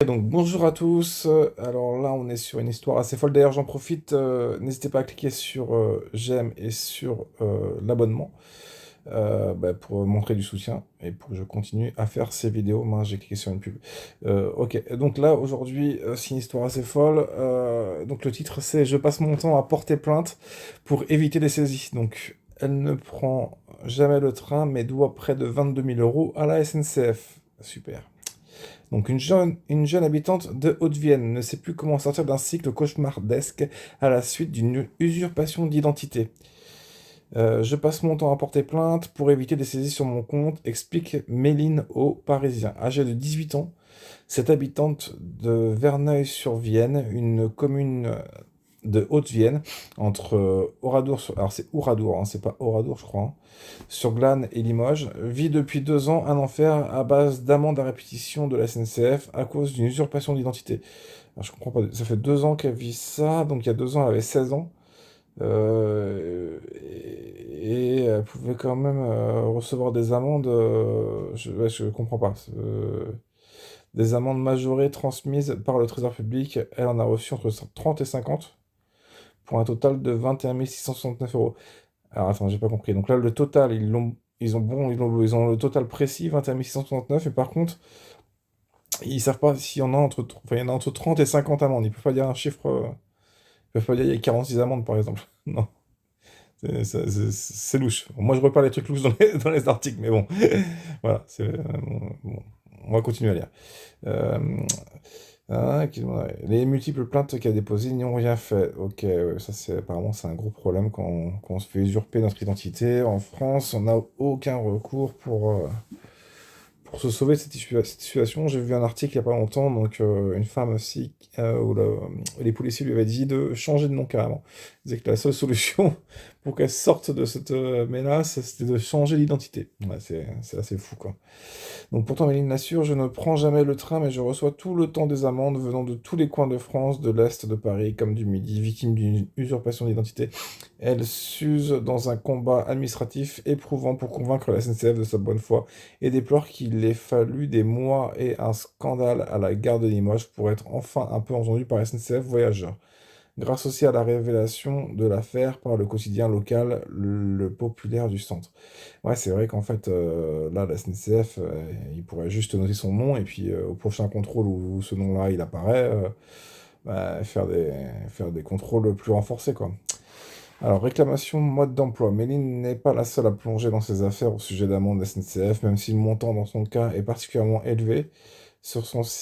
Donc bonjour à tous, alors là on est sur une histoire assez folle, d'ailleurs j'en profite, n'hésitez pas à cliquer sur j'aime et sur l'abonnement pour montrer du soutien et pour que je continue à faire ces vidéos. Mince, j'ai cliqué sur une pub. Ok, donc là aujourd'hui c'est une histoire assez folle, donc le titre c'est «Je passe mon temps à porter plainte pour éviter les saisies». Donc elle ne prend jamais le train mais doit près de 22 000 € à la SNCF. Super. Donc une jeune habitante de Haute-Vienne ne sait plus comment sortir d'un cycle cauchemardesque à la suite d'une usurpation d'identité. Je passe mon temps à porter plainte pour éviter des saisies sur mon compte, explique Méline aux Parisiens. Âgée de 18 ans, cette habitante de Verneuil-sur-Vienne, une commune de Haute-Vienne, entre Oradour, alors c'est Oradour, hein, c'est pas Oradour je crois, hein, sur Glane et Limoges, vit depuis 2 ans un enfer à base d'amendes à répétition de la SNCF à cause d'une usurpation d'identité. Alors je comprends pas, ça fait 2 ans qu'elle vit ça, donc il y a 2 ans elle avait 16 ans, et elle pouvait quand même recevoir des amendes, ouais, je comprends pas. Des amendes majorées transmises par le Trésor public, elle en a reçu entre 30 et 50, pour un total de 21 669 euros. Alors attends, j'ai pas compris. Donc là, le total, ils ont le total précis, 21 669, et par contre, ils savent pas s'il y en a enfin, il y en a entre 30 et 50 amendes. Ils peuvent pas dire un chiffre, ils peuvent pas dire il y a 46 amendes, par exemple. Non, c'est louche. Bon, moi, je repère les trucs louches dans les articles, mais bon, voilà, bon, on va continuer à lire. Euh, les multiples plaintes qu'elle a déposées n'y ont rien fait. Ok, ouais, ça apparemment c'est un gros problème quand on se fait usurper notre identité. En France, on n'a aucun recours pour se sauver de cette situation. J'ai vu un article il n'y a pas longtemps, donc une femme aussi, où les policiers lui avaient dit de changer de nom carrément. Ils disaient que la seule solution pour qu'elle sorte de cette menace, c'était de changer d'identité. Ouais, c'est assez fou, quoi. Donc pourtant, Méline l'assure, je ne prends jamais le train, mais je reçois tout le temps des amendes venant de tous les coins de France, de l'Est, de Paris, comme du Midi, victime d'une usurpation d'identité. Elle s'use dans un combat administratif éprouvant pour convaincre la SNCF de sa bonne foi et déplore qu'il ait fallu des mois et un scandale à la gare de Limoges pour être enfin un peu entendu par SNCF Voyageurs. Grâce aussi à la révélation de l'affaire par le quotidien local Le Populaire du Centre. Ouais, c'est vrai qu'en fait, là, la SNCF, il pourrait juste noter son nom, et puis au prochain contrôle où ce nom-là, il apparaît, faire des contrôles plus renforcés, quoi. Alors, réclamation mode d'emploi. Méline n'est pas la seule à plonger dans ses affaires au sujet d'amende SNCF, même si le montant dans son cas est particulièrement élevé. Sur son site